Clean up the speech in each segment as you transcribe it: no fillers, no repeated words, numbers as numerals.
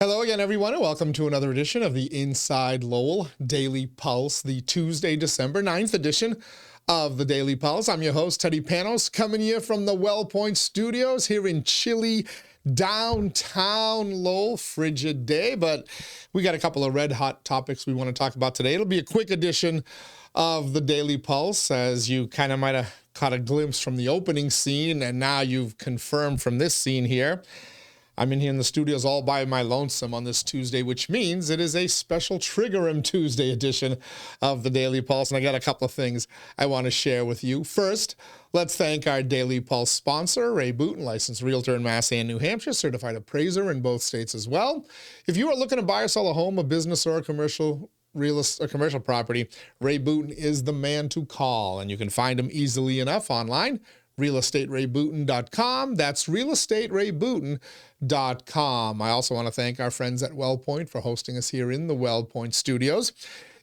Hello again, everyone, and welcome to another edition of the Inside Lowell Daily Pulse, the Tuesday, December 9th edition of the Daily Pulse. I'm your host, Teddy Panos, coming here from the WellPoint Studios here in chilly downtown Lowell. Frigid day, but we got a couple of red hot topics we want to talk about today. It'll be a quick edition of the Daily Pulse, as you kind of might have caught a glimpse from the opening scene, and now you've confirmed from this scene here. I'm in here in the studios all by my lonesome on this Tuesday, which means it is a special Trigger 'em Tuesday edition of the Daily Pulse, and I got a couple of things I want to share with you. First, let's thank our Daily Pulse sponsor, Ray Booten, licensed realtor in Mass and New Hampshire, certified appraiser in both states as well. If you are looking to buy or sell a home, a business, or a commercial property, Ray Booten is the man to call, and you can find him easily enough online. realestaterayBooten.com. That's realestaterayBooten.com. I also want to thank our friends at WellPoint for hosting us here in the WellPoint Studios.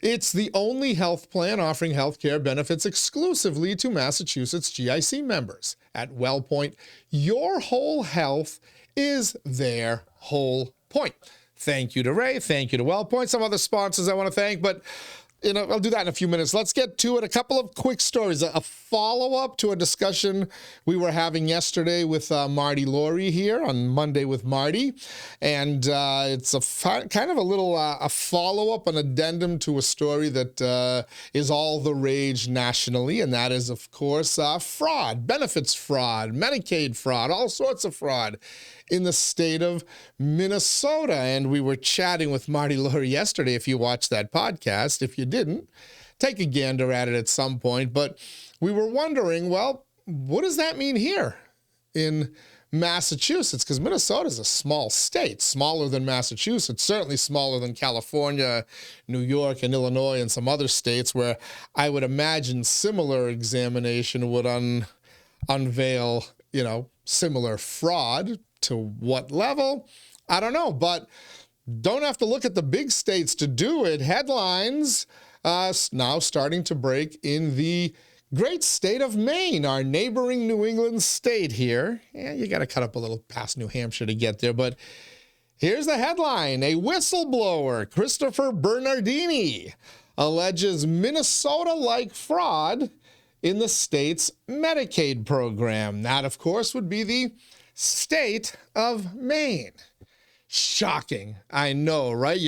It's the only health plan offering health care benefits exclusively to Massachusetts GIC members. At WellPoint, your whole health is their whole point. Thank you to Ray. Thank you to WellPoint. Some other sponsors I want to thank, but I'll do that in a few minutes. Let's get to it. A couple of quick stories. A follow-up to a discussion we were having yesterday with Marty Laurie here on Monday with Marty. And it's a kind of a little a follow-up, an addendum to a story that is all the rage nationally. And that is, of course, fraud, benefits fraud, Medicaid fraud, all sorts of fraud in the state of Minnesota. And we were chatting with Marty Laurie yesterday. If you watched that podcast, if you didn't, take a gander at it at some point. But we were wondering, well, what does that mean here in Massachusetts? Because Minnesota is a small state, smaller than Massachusetts, certainly smaller than California, New York, and Illinois, and some other states where I would imagine similar examination would unveil, similar fraud. To what level? I don't know, but don't have to look at the big states to do it. Headlines now starting to break in the great state of Maine, our neighboring New England state here. Yeah, you got to cut up a little past New Hampshire to get there, but here's the headline. A whistleblower, Christopher Bernardini, alleges Minnesota-like fraud in the state's Medicaid program. That, of course, would be the state of Maine. Shocking. I know, right?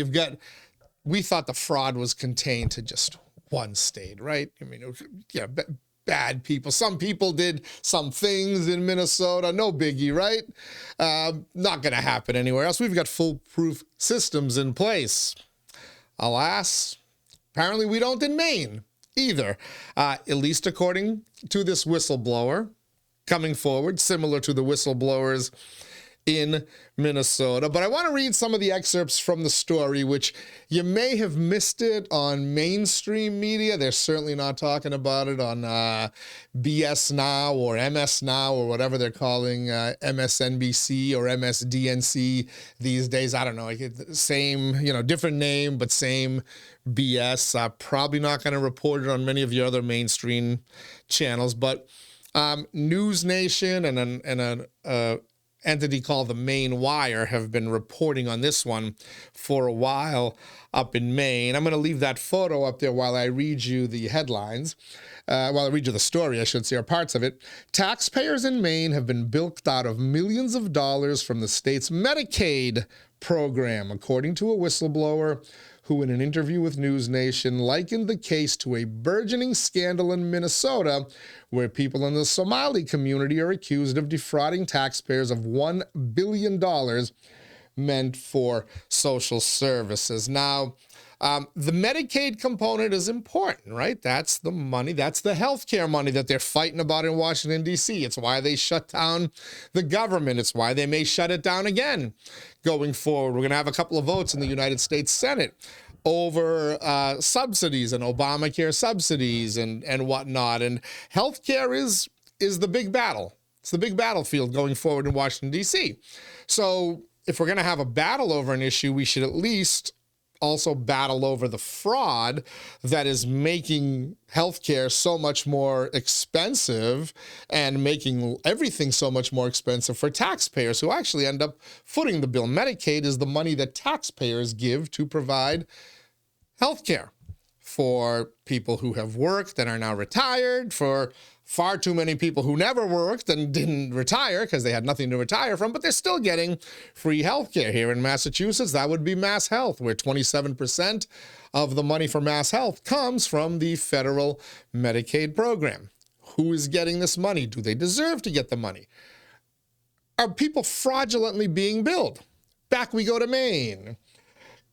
We thought the fraud was contained to just one state, right? I mean, bad people. Some people did some things in Minnesota. No biggie, right? Not going to happen anywhere else. We've got foolproof systems in place. Alas, apparently we don't in Maine either, at least according to this whistleblower coming forward, similar to the whistleblowers in Minnesota. But I want to read some of the excerpts from the story, which you may have missed it on mainstream media. They're certainly not talking about it on BS Now or MS Now or whatever they're calling MSNBC or MSDNC these days. I don't know, same, different name, but same BS. Probably not going to report it on many of your other mainstream channels, but News Nation and an entity called the Maine Wire have been reporting on this one for a while up in Maine. I'm going to leave that photo up there while I read you the headlines. While I read you the story, I should say, or parts of it. Taxpayers in Maine have been bilked out of millions of dollars from the state's Medicaid program, according to a whistleblower who in an interview with News Nation likened the case to a burgeoning scandal in Minnesota where people in the Somali community are accused of defrauding taxpayers of $1 billion meant for social services. Now, the Medicaid component is important, right? That's the money, that's the healthcare money that they're fighting about in Washington, D.C. It's why they shut down the government. It's why they may shut it down again going forward. We're going to have a couple of votes in the United States Senate over subsidies and Obamacare subsidies and whatnot. And healthcare is the big battle. It's the big battlefield going forward in Washington, D.C. So if we're going to have a battle over an issue, we should at least also battle over the fraud that is making healthcare so much more expensive and making everything so much more expensive for taxpayers who actually end up footing the bill. Medicaid is the money that taxpayers give to provide healthcare for people who have worked and are now retired, for far too many people who never worked and didn't retire because they had nothing to retire from, but they're still getting free health care. Here in Massachusetts, that would be Mass Health, where 27% of the money for Mass Health comes from the federal Medicaid program. Who is getting this money? Do they deserve to get the money? Are people fraudulently being billed? Back we go to Maine.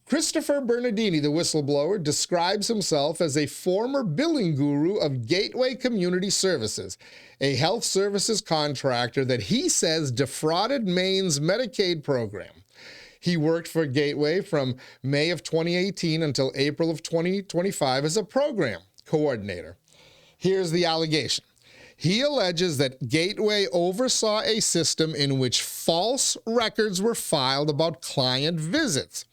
Christopher Bernardini, the whistleblower, describes himself as a former billing guru of Gateway Community Services, a health services contractor that he says defrauded Maine's Medicaid program. He worked for Gateway from May of 2018 until April of 2025 as a program coordinator. Here's the allegation. He alleges that Gateway oversaw a system in which false records were filed about client visits.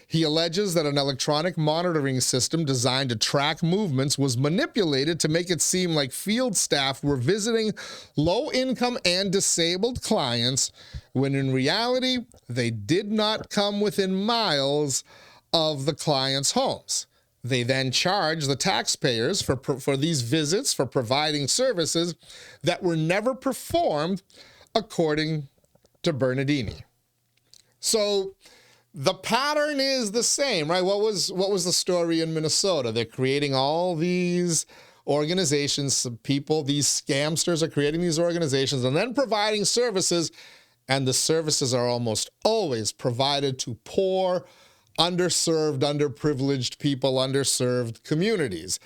He alleges that an electronic monitoring system designed to track movements was manipulated to make it seem like field staff were visiting low-income and disabled clients, when in reality, they did not come within miles of the clients' homes. They then charge the taxpayers for these visits, for providing services that were never performed, according to Bernardini. So the pattern is the same, right? What was the story in Minnesota? They're creating all these organizations, some people, these scamsters are creating these organizations and then providing services, and the services are almost always provided to poor, underserved, underprivileged people, underserved communities.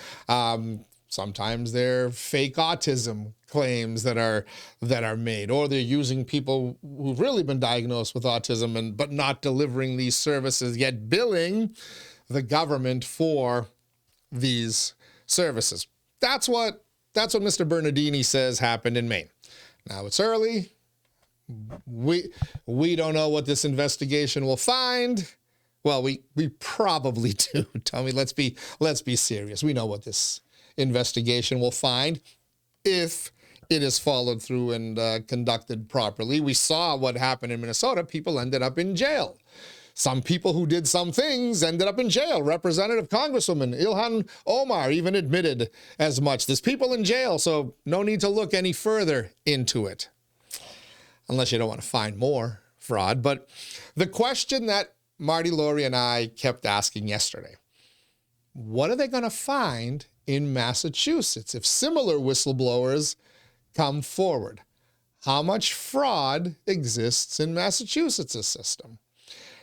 Sometimes they're fake autism claims that are made, or they're using people who've really been diagnosed with autism but not delivering these services, yet billing the government for these services. That's what Mr. Bernardini says happened in Maine. Now it's early. We don't know what this investigation will find. Well, we probably do. Tommy, let's be serious. We know what this investigation will find if it is followed through and conducted properly. We saw what happened in Minnesota. People ended up in jail. Some people who did some things ended up in jail. Representative Congresswoman Ilhan Omar even admitted as much. There's people in jail, so no need to look any further into it, unless you don't want to find more fraud. But the question that Marty, Laurie, and I kept asking yesterday, what are they going to find in Massachusetts if similar whistleblowers come forward? How much fraud exists in Massachusetts' system?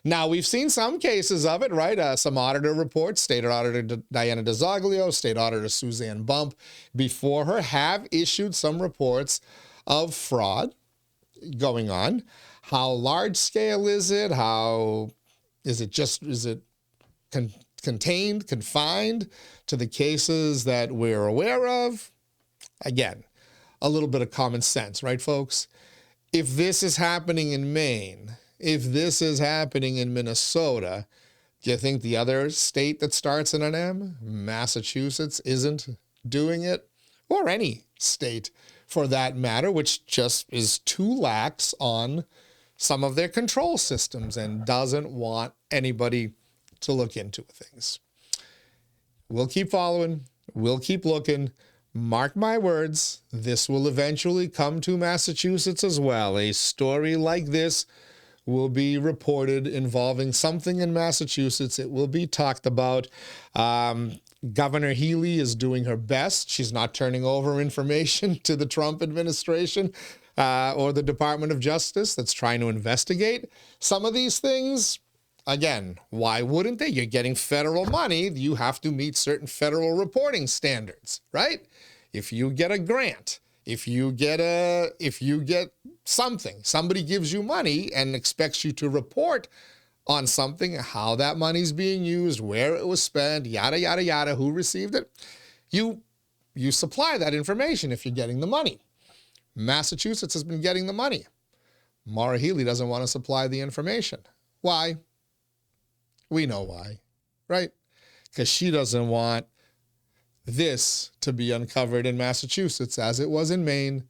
Now, we've seen some cases of it, right? Some auditor reports, State Auditor Diana 𝐃𝐚𝐢𝐥𝐲, State Auditor Suzanne Bump, before her, have issued some reports of fraud going on. How large scale is it? How is it contained, confined to the cases that we're aware of? Again, a little bit of common sense, right, folks? If this is happening in Maine, if this is happening in Minnesota, do you think the other state that starts in an M, Massachusetts, isn't doing it? Or any state, for that matter, which just is too lax on some of their control systems and doesn't want anybody to look into things. We'll keep following. We'll keep looking. Mark my words, this will eventually come to Massachusetts as well. A story like this will be reported involving something in Massachusetts. It will be talked about. Governor Healy is doing her best. She's not turning over information to the Trump administration or the Department of Justice that's trying to investigate some of these things. Again, why wouldn't they? You're getting federal money. You have to meet certain federal reporting standards, right? If you get a grant, if you get something, somebody gives you money and expects you to report on something, how that money's being used, where it was spent, yada, yada, yada, who received it, you supply that information if you're getting the money. Massachusetts has been getting the money. Maura Healey doesn't want to supply the information. Why? We know why. right? Because she doesn't want this to be uncovered in Massachusetts as it was in Maine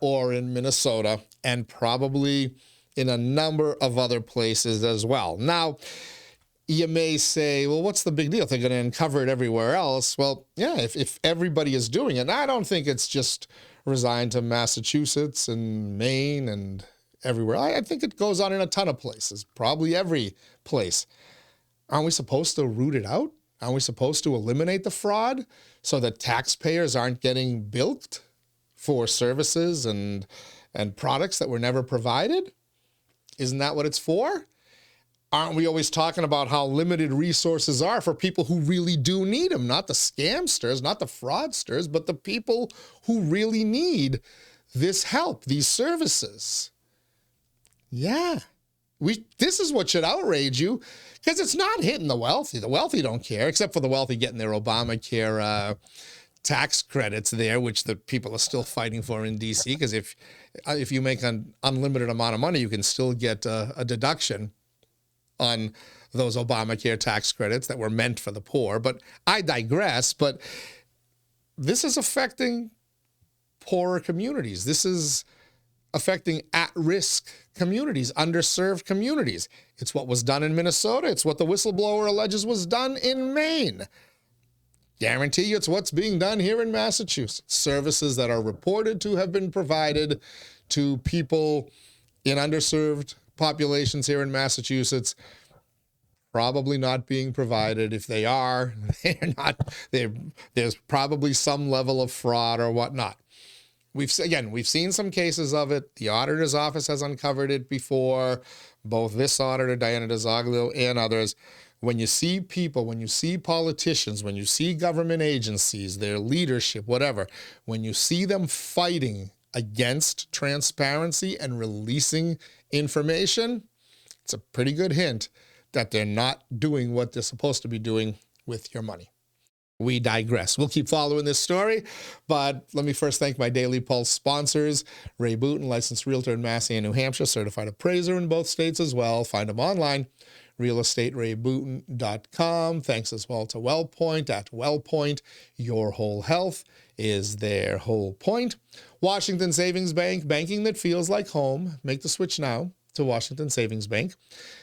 or in Minnesota, and probably in a number of other places as well. Now, you may say, well, what's the big deal? They're going to uncover it everywhere else. Well, yeah, if everybody is doing it, and I don't think it's just resigned to Massachusetts and Maine and everywhere. I think it goes on in a ton of places, probably every place. Aren't we supposed to root it out? Aren't we supposed to eliminate the fraud so that taxpayers aren't getting bilked for services and products that were never provided? Isn't that what it's for? Aren't we always talking about how limited resources are for people who really do need them? Not the scamsters, not the fraudsters, but the people who really need this help, these services. Yeah. This is what should outrage you, because it's not hitting the wealthy. The wealthy don't care, except for the wealthy getting their Obamacare tax credits there, which the people are still fighting for in D.C., because if you make an unlimited amount of money, you can still get a deduction on those Obamacare tax credits that were meant for the poor. But I digress. But this is affecting poorer communities. This is affecting at-risk communities, underserved communities. It's what was done in Minnesota. It's what the whistleblower alleges was done in Maine. Guarantee you it's what's being done here in Massachusetts. Services that are reported to have been provided to people in underserved populations here in Massachusetts, probably not being provided. If they are, there's probably some level of fraud or whatnot. We've seen some cases of it. The auditor's office has uncovered it before, both this auditor, Diana DeZoglio, and others. When you see people, when you see politicians, when you see government agencies, their leadership, whatever, when you see them fighting against transparency and releasing information, it's a pretty good hint that they're not doing what they're supposed to be doing with your money. We digress. We'll keep following this story, but let me first thank my Daily Pulse sponsors, Ray Booten, licensed realtor in Massey and New Hampshire, certified appraiser in both states as well. Find them online, realestaterayBooten.com. Thanks as well to WellPoint at WellPoint. Your whole health is their whole point. Washington Savings Bank, banking that feels like home. Make the switch now to Washington Savings Bank.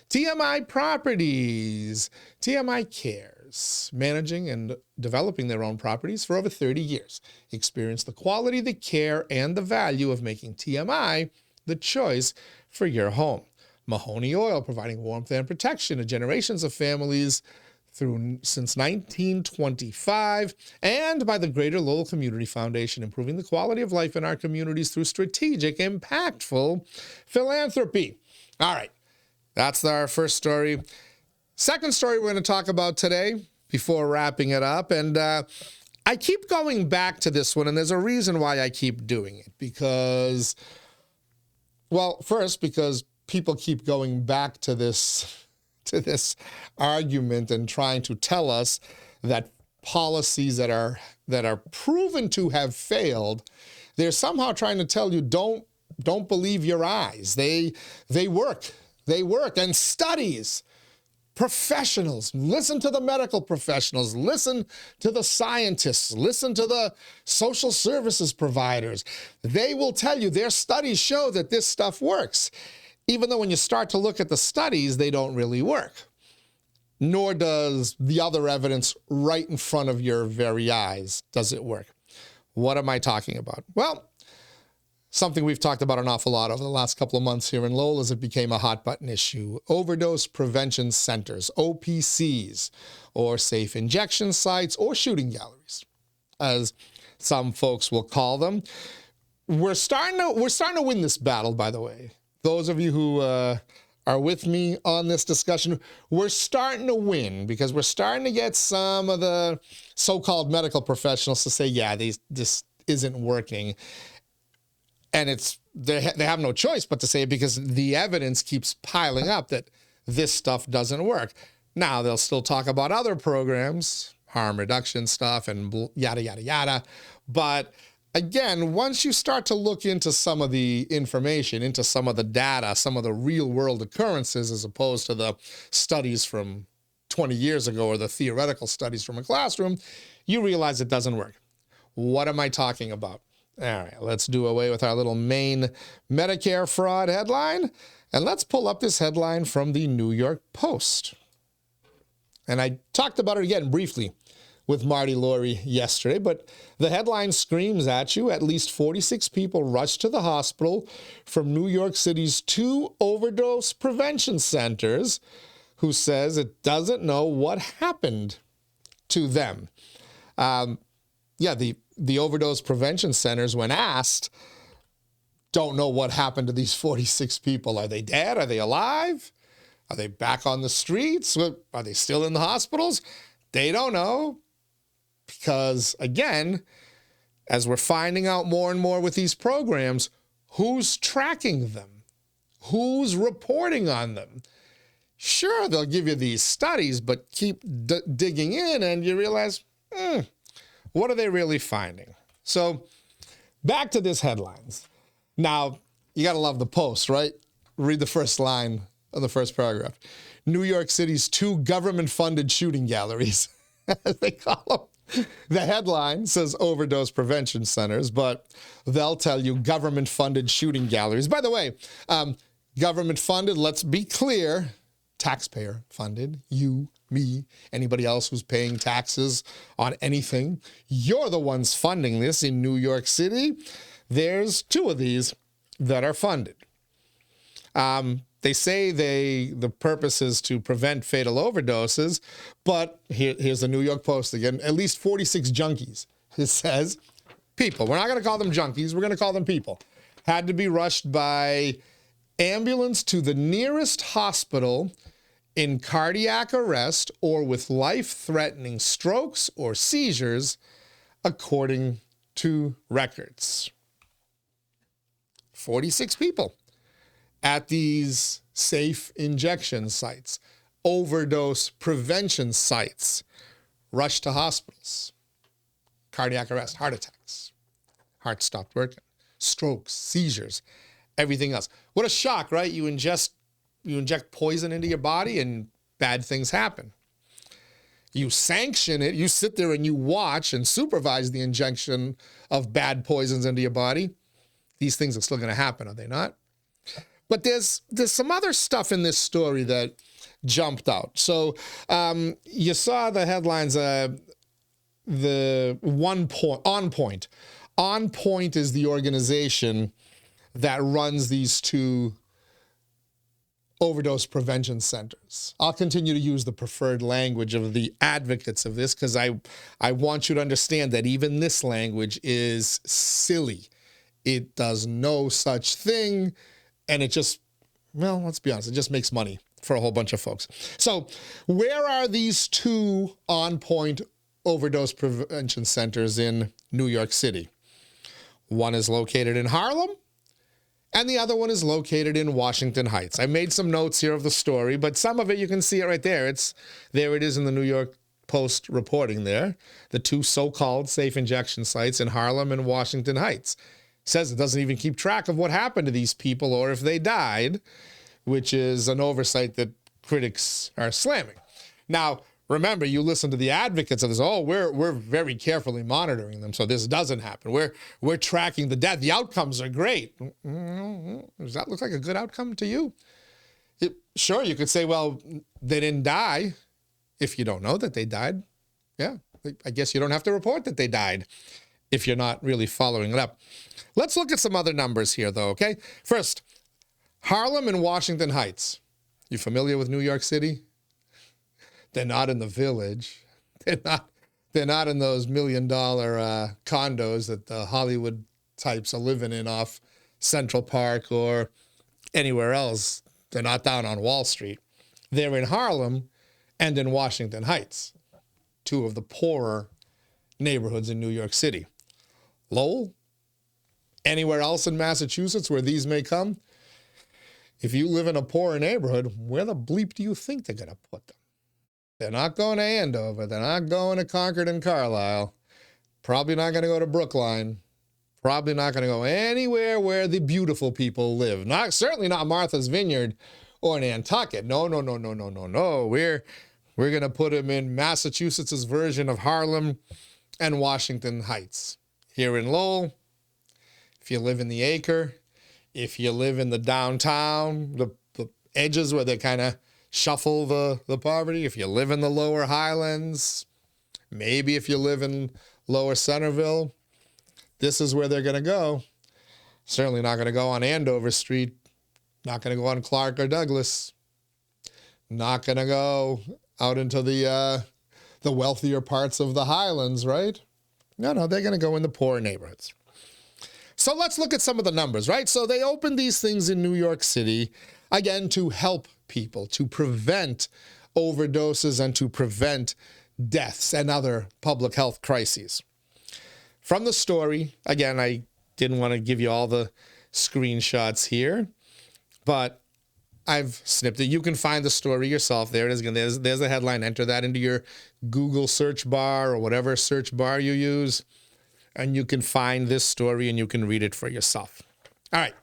TMI Properties, TMI Cares, managing and developing their own properties for over 30 years. Experience the quality, the care, and the value of making TMI the choice for your home. Mahoney Oil, providing warmth and protection to generations of families since 1925, and by the Greater Lowell Community Foundation, improving the quality of life in our communities through strategic, impactful philanthropy. All right, that's our first story. Second story we're going to talk about today before wrapping it up, and I keep going back to this one, and there's a reason why I keep doing it, because, well, first, because people keep going back to this argument and trying to tell us that policies that are proven to have failed, they're somehow trying to tell you don't believe your eyes. They work. And studies, professionals, listen to the medical professionals, listen to the scientists, listen to the social services providers. They will tell you their studies show that this stuff works. Even though when you start to look at the studies, they don't really work. Nor does the other evidence right in front of your very eyes does it work. What am I talking about? Well, something we've talked about an awful lot over the last couple of months here in Lowell as it became a hot button issue. Overdose prevention centers, OPCs, or safe injection sites, or shooting galleries, as some folks will call them. We're starting to win this battle, by the way. Those of you who are with me on this discussion, we're starting to win, because we're starting to get some of the so-called medical professionals to say, yeah, this isn't working. And they have no choice but to say it, because the evidence keeps piling up that this stuff doesn't work. Now, they'll still talk about other programs, harm reduction stuff and yada, yada, yada. But again, once you start to look into some of the information, into some of the data, some of the real world occurrences, as opposed to the studies from 20 years ago or the theoretical studies from a classroom, you realize it doesn't work. What am I talking about? All right, let's do away with our little Maine Medicare fraud headline, and let's pull up this headline from the New York Post. And I talked about it again briefly with Marty Laurie yesterday, but the headline screams at you: at least 46 people rushed to the hospital from New York City's 2 overdose prevention centers, who says it doesn't know what happened to them. The overdose prevention centers, when asked, don't know what happened to these 46 people. Are they dead? Are they alive? Are they back on the streets? Are they still in the hospitals? They don't know. Because, again, as we're finding out more and more with these programs, who's tracking them? Who's reporting on them? Sure, they'll give you these studies, but keep digging in and you realize, what are they really finding? So back to this headlines. Now, you got to love the Post, right? Read the first line of the first paragraph. New York City's 2 government-funded shooting galleries, as they call them. The headline says overdose prevention centers, but they'll tell you government-funded shooting galleries. By the way, government-funded, let's be clear, taxpayer-funded, you, me, anybody else who's paying taxes on anything. You're the ones funding this in New York City. There's 2 of these that are funded. They say the purpose is to prevent fatal overdoses, but here's the New York Post again. At least 46 junkies, it says, people. We're not going to call them junkies. We're going to call them people. Had to be rushed by ambulance to the nearest hospital in cardiac arrest or with life-threatening strokes or seizures, according to records. 46 people at these safe injection sites, overdose prevention sites, rushed to hospitals, cardiac arrest, heart attacks, heart stopped working, strokes, seizures, everything else. What a shock, right? You inject poison into your body and bad things happen. You sanction it, you sit there and you watch and supervise the injection of bad poisons into your body. These things are still going to happen, are they not? But there's some other stuff in this story that jumped out. So you saw the headlines, the On Point. On Point is the organization that runs these 2 overdose prevention centers. I'll continue to use the preferred language of the advocates of this because I want you to understand that even this language is silly. It does no such thing. And it just, well, let's be honest, it just makes money for a whole bunch of folks. So where are these 2 on-point overdose prevention centers in New York City? One is located in Harlem, and the other one is located in Washington Heights. I made some notes here of the story, but some of it, you can see it right there. There it is in the New York Post reporting there. The 2 so-called safe injection sites in Harlem and Washington Heights. Says it doesn't even keep track of what happened to these people or if they died, which is an oversight that critics are slamming. Now, remember, you listen to the advocates of this. Oh, we're very carefully monitoring them so this doesn't happen. We're tracking the death. The outcomes are great. Does that look like a good outcome to you? Sure, you could say, well, they didn't die if you don't know that they died. Yeah, I guess you don't have to report that they died if you're not really following it up. Let's look at some other numbers here, though, okay? First, Harlem and Washington Heights. You familiar with New York City? They're not in the Village. They're not in those $1 million condos that the Hollywood types are living in off Central Park or anywhere else. They're not down on Wall Street. They're in Harlem and in Washington Heights, 2 of the poorer neighborhoods in New York City. Lowell, anywhere else in Massachusetts where these may come, if you live in a poorer neighborhood, where the bleep do you think they're going to put them? They're not going to Andover. They're not going to Concord and Carlisle. Probably not going to go to Brookline. Probably not going to go anywhere where the beautiful people live. Certainly not Martha's Vineyard or Nantucket. No. We're We're going to put him in Massachusetts' version of Harlem and Washington Heights. Here in Lowell, if you live in the Acre, if you live in the downtown, the edges where they kind of shuffle the poverty, if you live in the lower Highlands, maybe if you live in lower Centerville, this is where they're going to go. Certainly not going to go on Andover Street, not going to go on Clark or Douglas, not going to go out into the wealthier parts of the Highlands, right? No, they're going to go in the poor neighborhoods. So let's look at some of the numbers, right? So they opened these things in New York City, again, to help people, to prevent overdoses and to prevent deaths and other public health crises. From the story, again, I didn't want to give you all the screenshots here, but I've snipped it. You can find the story yourself. There it is. There's the headline. Enter that into your Google search bar or whatever search bar you use, and you can find this story and you can read it for yourself. All right.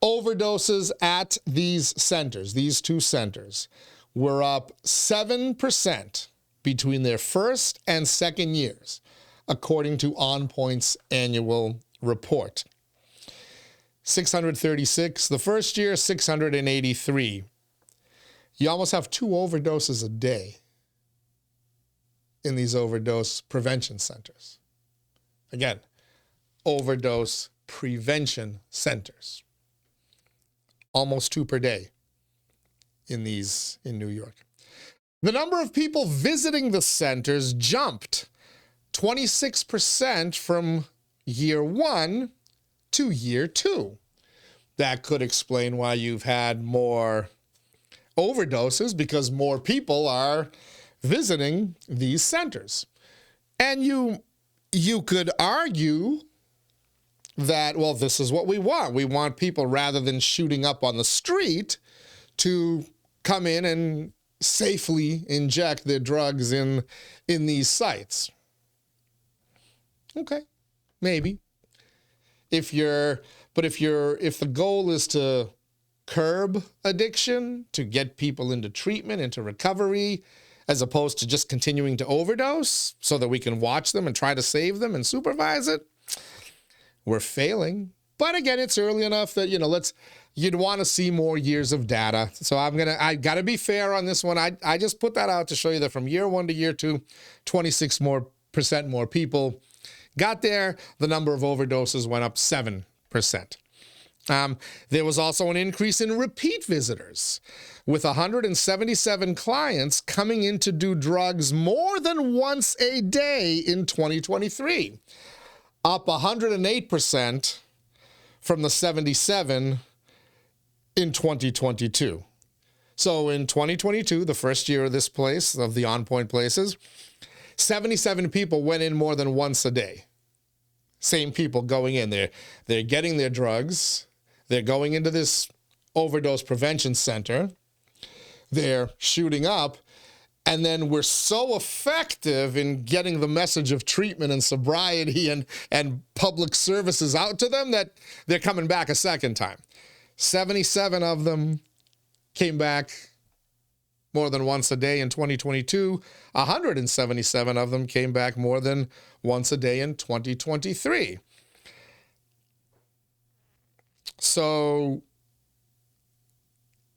Overdoses at these centers, these two centers, were up 7% between their first and second years, according to On Point's annual report. 636 the first year, 683. You almost have 2 overdoses a day in these overdose prevention centers. Again, overdose prevention centers. Almost 2 per day in New York. The number of people visiting the centers jumped 26% from year 1 to year 2. That could explain why you've had more overdoses, because more people are visiting these centers. And you could argue that, well, this is what we want. We want people, rather than shooting up on the street, to come in and safely inject their drugs in these sites. Okay, maybe. If the goal is to curb addiction, to get people into treatment, into recovery, as opposed to just continuing to overdose so that we can watch them and try to save them and supervise it, we're failing. But again, it's early enough that, you'd want to see more years of data. So I got to be fair on this one. I just put that out to show you that from year 1 to year 2, 26% more people got there. The number of overdoses went up 7%. There was also an increase in repeat visitors, with 177 clients coming in to do drugs more than once a day in 2023, up 108% from the 77 in 2022. So in 2022, the first year of this place, of the On Point places, 77 people went in more than once a day. Same people going in there. They're getting their drugs. They're going into this overdose prevention center. They're shooting up. And then we're so effective in getting the message of treatment and sobriety and public services out to them that they're coming back a second time. 77 of them came back more than once a day in 2022. 177 of them came back more than once a day in 2023. So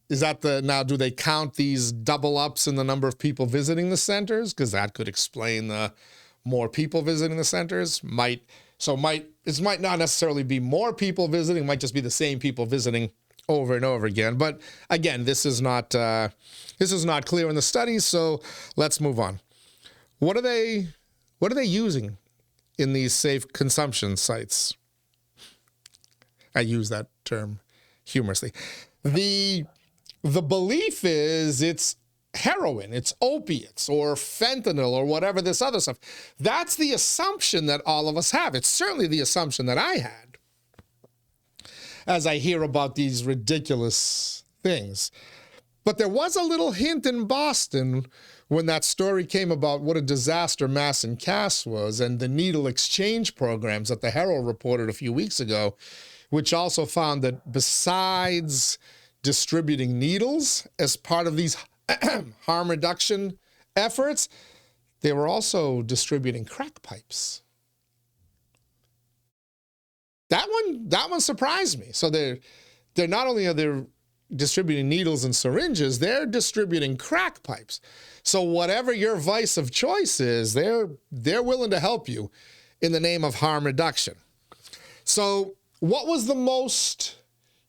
is that now do they count these double ups in the number of people visiting the centers? Because that could explain the more people visiting the centers. Might not necessarily be more people visiting, might just be the same people visiting over and over again. But again, this is not clear in the studies, so let's move on. What are they using in these safe consumption sites? I use that term humorously. The belief is it's heroin, it's opiates, or fentanyl, or whatever this other stuff. That's the assumption that all of us have. It's certainly the assumption that I had as I hear about these ridiculous things. But there was a little hint in Boston when that story came about what a disaster mass and Cass was, and the needle exchange programs that the Herald reported a few weeks ago, which also found that besides distributing needles as part of these harm reduction efforts, they were also distributing crack pipes. That one surprised me. So they're not only are they distributing needles and syringes, they're distributing crack pipes. So whatever your vice of choice is, they're willing to help you in the name of harm reduction. So what was the most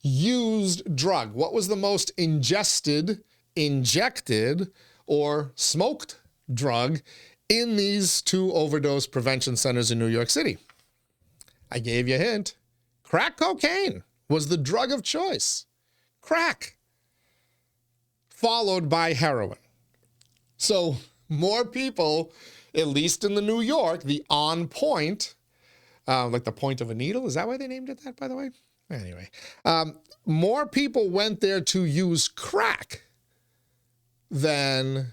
used drug? What was the most ingested, injected, or smoked drug in these 2 overdose prevention centers in New York City? I gave you a hint. Crack cocaine was the drug of choice. Crack. Followed by heroin. So more people, at least in the New York, the on point, like the point of a needle. Is that why they named it that, by the way? Anyway, more people went there to use crack than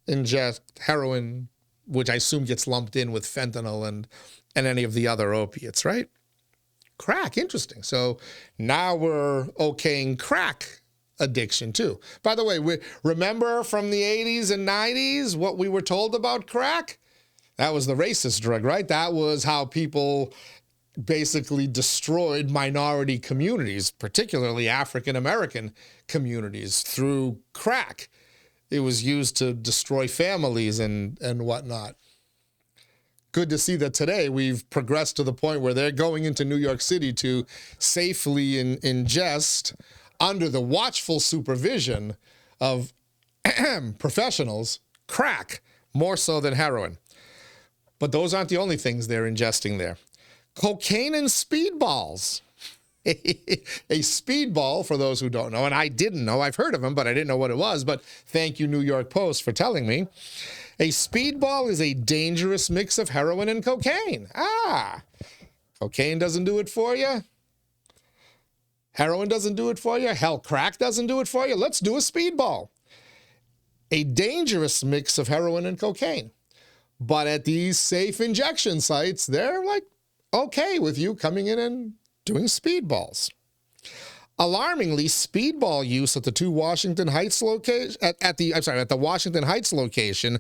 ingest heroin, which I assume gets lumped in with fentanyl and any of the other opiates, right? Crack, interesting. So now we're okaying crack addiction too. By the way, remember from the 80s and 90s what we were told about crack? That was the racist drug, right? That was how people basically destroyed minority communities, particularly African-American communities, through crack. It was used to destroy families and whatnot. Good to see that today we've progressed to the point where they're going into New York City to safely ingest under the watchful supervision of professionals, crack, more so than heroin. But those aren't the only things they're ingesting there. Cocaine and speedballs. A speedball, for those who don't know, and I didn't know, I've heard of them, but I didn't know what it was, but thank you, New York Post, for telling me. A speedball is a dangerous mix of heroin and cocaine. Cocaine doesn't do it for you. Heroin doesn't do it for you. Hell, crack doesn't do it for you. Let's do a speedball. A dangerous mix of heroin and cocaine. But at these safe injection sites, they're like okay with you coming in and doing speedballs. Alarmingly, speedball use at the Washington Heights location, at the Washington Heights location,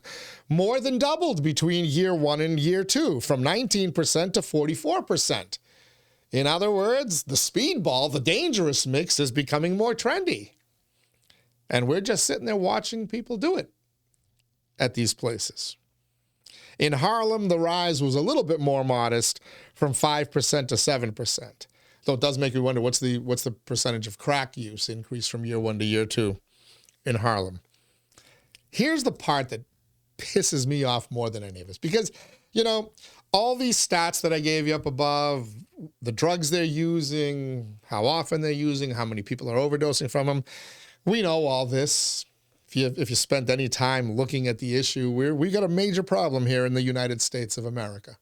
more than doubled between year 1 and year 2, from 19% to 44%. In other words, the speedball, the dangerous mix, is becoming more trendy. And we're just sitting there watching people do it at these places. In Harlem, the rise was a little bit more modest, from 5% to 7%. Though it does make me wonder, what's the percentage of crack use increase from year 1 to year 2 in Harlem? Here's the part that pisses me off more than any of this, because, you know, all these stats that I gave you up above, the drugs they're using, how often they're using, how many people are overdosing from them, we know all this. If you spent any time looking at the issue, we got a major problem here in the United States of America.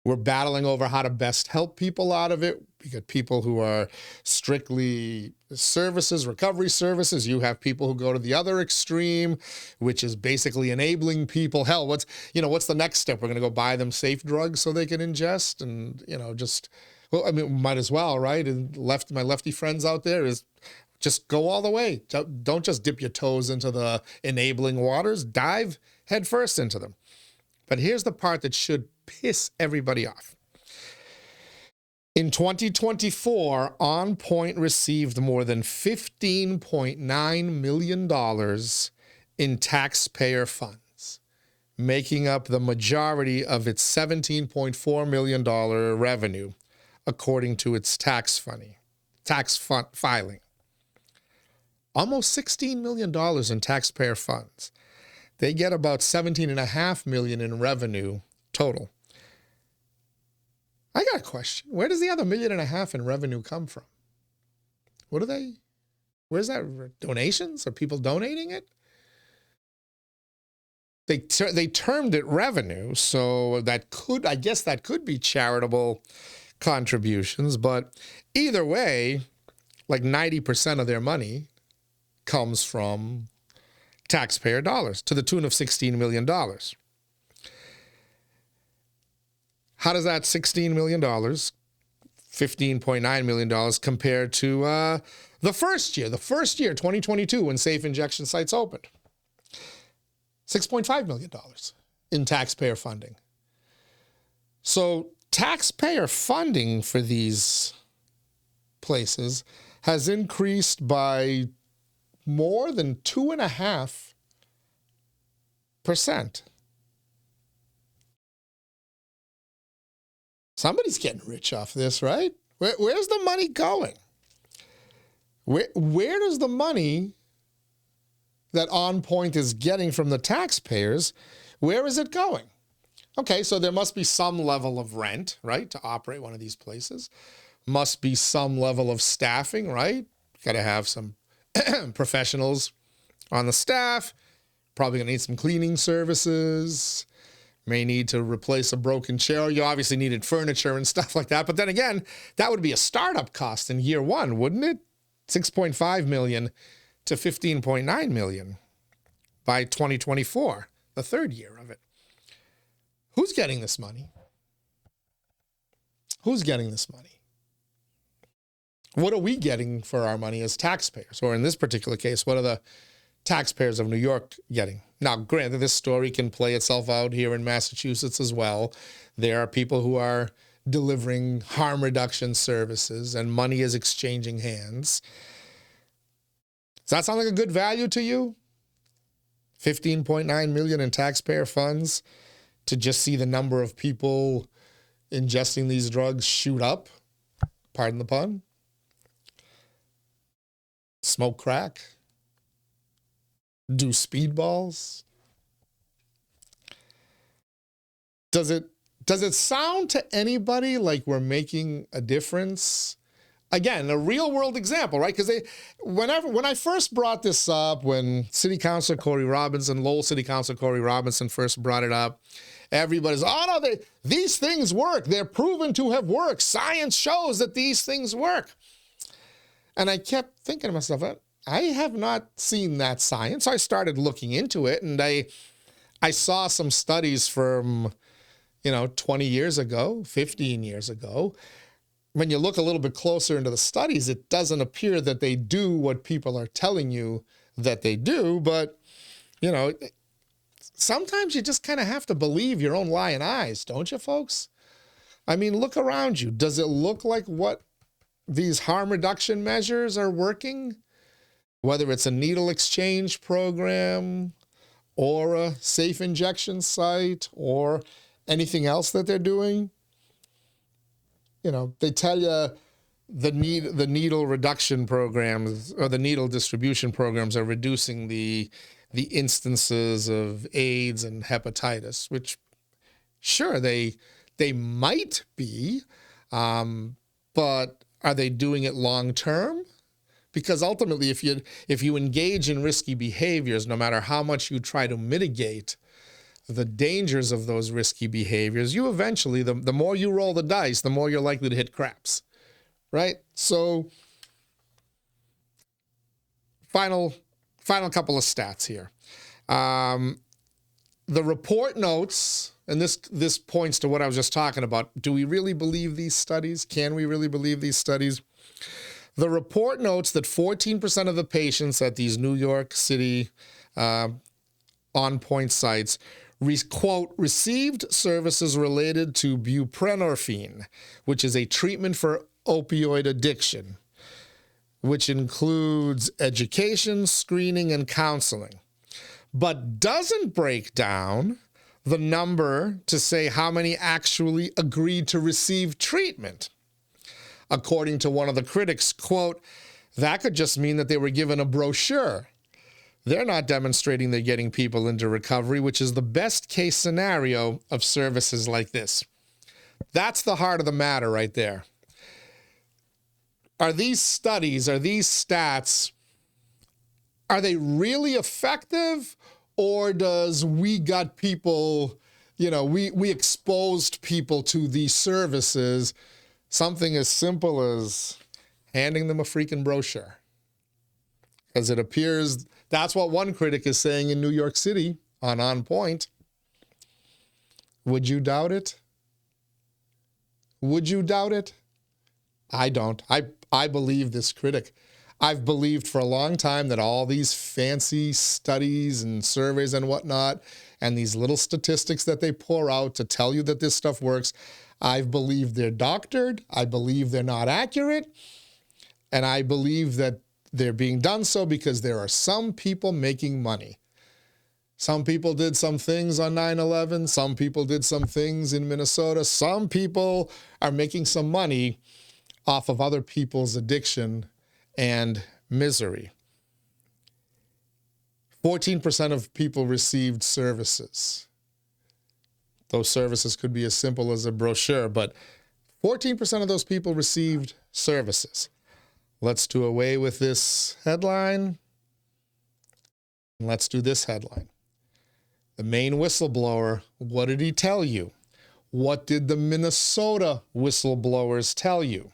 We're battling over how to best help people out of it. We got people who are strictly services, recovery services. You have people who go to the other extreme, which is basically enabling people. Hell, what's the next step? We're going to go buy them safe drugs so they can ingest and, might as well, right? And my lefty friends out there is just go all the way. Don't just dip your toes into the enabling waters. Dive headfirst into them. But here's the part that should piss everybody off. In 2024, On Point received more than $15.9 million in taxpayer funds, making up the majority of its $17.4 million revenue, according to its tax filing. Almost $16 million in taxpayer funds. They get about $17.5 million in revenue total. I got a question. Where does the other $1.5 million in revenue come from? Where's that? Donations? Are people donating it? They termed it revenue, so that could be charitable contributions, but either way, like 90% of their money comes from taxpayer dollars to the tune of $16 million. How does that $16 million, $15.9 million, compare to the first year, 2022, when safe injection sites opened? $6.5 million in taxpayer funding. So taxpayer funding for these places has increased by more than 2.5%. Somebody's getting rich off this, right? Where's the money going? Where does the money that On Point is getting from the taxpayers, where is it going? Okay, so there must be some level of rent, right, to operate one of these places. Must be some level of staffing, right? Got to have some professionals on the staff. Probably going to need some cleaning services. May need to replace a broken chair. You obviously needed furniture and stuff like that. But then again, that would be a startup cost in year one, wouldn't it? $6.5 million to $15.9 million by 2024, the third year of it. Who's getting this money? Who's getting this money? What are we getting for our money as taxpayers? Or in this particular case, what are the taxpayers of New York getting? Now, granted, this story can play itself out here in Massachusetts as well. There are people who are delivering harm reduction services and money is exchanging hands. Does that sound like a good value to you? $15.9 million in taxpayer funds to just see the number of people ingesting these drugs shoot up? Pardon the pun. Smoke crack. Do speedballs. Does it sound to anybody like we're making a difference? Again, a real world example, right? Because when I first brought this up, when City Councilor Corey Robinson, Lowell City Councilor Corey Robinson first brought it up, everybody's, oh no, these things work. They're proven to have worked. Science shows that these things work. And I kept thinking to myself, I have not seen that science. So I started looking into it, and I saw some studies from, 20 years ago, 15 years ago. When you look a little bit closer into the studies, it doesn't appear that they do what people are telling you that they do. But, sometimes you just kind of have to believe your own lying eyes, don't you, folks? I mean, look around you. Does it look like what these harm reduction measures are working? Whether it's a needle exchange program or a safe injection site or anything else that they're doing. They tell you the needle reduction programs or the needle distribution programs are reducing the instances of AIDS and hepatitis, which sure they might be, but are they doing it long term? Because ultimately, if you engage in risky behaviors, no matter how much you try to mitigate the dangers of those risky behaviors, you eventually, the more you roll the dice, the more you're likely to hit craps, right? So, final couple of stats here. The report notes, and this points to what I was just talking about. Do we really believe these studies? Can we really believe these studies? The report notes that 14% of the patients at these New York City on-point sites, quote, received services related to buprenorphine, which is a treatment for opioid addiction, which includes education, screening, and counseling, but doesn't break down the number to say how many actually agreed to receive treatment. According to one of the critics, quote, that could just mean that they were given a brochure. They're not demonstrating they're getting people into recovery, which is the best case scenario of services like this. That's the heart of the matter right there. Are these studies, are these stats, are they really effective? Or does we got people, we exposed people to these services, something as simple as handing them a freaking brochure? Because it appears that's what one critic is saying in New York City on Point. Would you doubt it? Would you doubt it? I don't. I believe this critic. I've believed for a long time that all these fancy studies and surveys and whatnot, and these little statistics that they pour out to tell you that this stuff works, I've believed they're doctored. I believe they're not accurate. And I believe that they're being done so because there are some people making money. Some people did some things on 9/11. Some people did some things in Minnesota. Some people are making some money off of other people's addiction and misery. 14% of people received services. Those services could be as simple as a brochure, but 14% of those people received services. Let's do away with this headline. Let's do this headline. The Maine whistleblower, what did he tell you? What did the Minnesota whistleblowers tell you?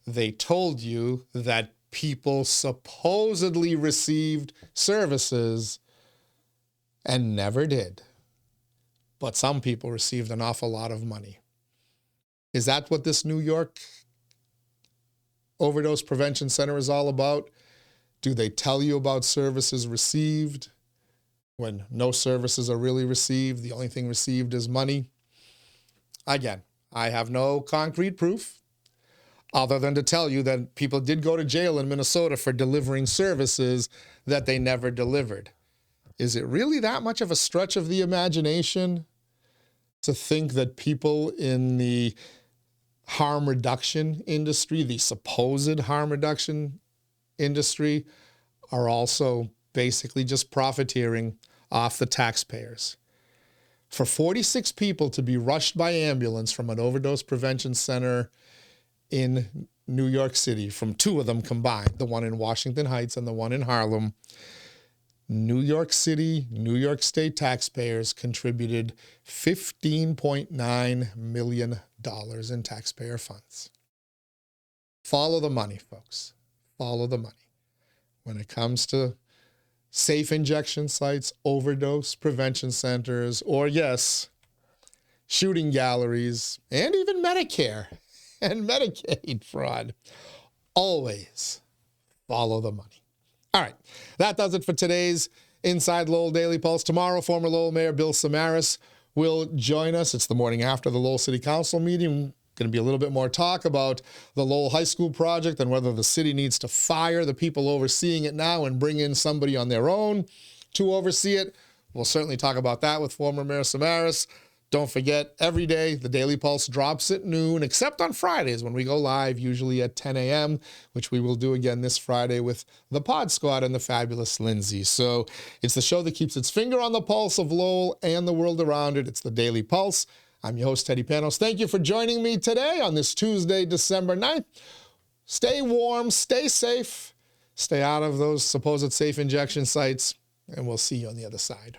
They told you that people supposedly received services and never did. But some people received an awful lot of money. Is that what this New York Overdose Prevention Center is all about? Do they tell you about services received when no services are really received? The only thing received is money. Again, I have no concrete proof other than to tell you that people did go to jail in Minnesota for delivering services that they never delivered. Is it really that much of a stretch of the imagination to think that people in the harm reduction industry, the supposed harm reduction industry, are also basically just profiteering off the taxpayers? For 46 people to be rushed by ambulance from an overdose prevention center in New York City, from two of them combined, the one in Washington Heights and the one in Harlem, New York City, New York State taxpayers contributed $15.9 million in taxpayer funds. Follow the money, folks. Follow the money. When it comes to safe injection sites, overdose prevention centers, or yes, shooting galleries, and even Medicare and Medicaid fraud, always follow the money. All right, that does it for today's Inside Lowell Daily Pulse. Tomorrow, former Lowell Mayor Bill Samaras will join us. It's the morning after the Lowell City Council meeting. Going to be a little bit more talk about the Lowell High School project and whether the city needs to fire the people overseeing it now and bring in somebody on their own to oversee it. We'll certainly talk about that with former Mayor Samaras. Don't forget, every day, the Daily Pulse drops at noon, except on Fridays when we go live, usually at 10 a.m., which we will do again this Friday with the Pod Squad and the fabulous Lindsay. So it's the show that keeps its finger on the pulse of Lowell and the world around it. It's the Daily Pulse. I'm your host, Teddy Panos. Thank you for joining me today on this Tuesday, December 9th. Stay warm, stay safe, stay out of those supposed safe injection sites, and we'll see you on the other side.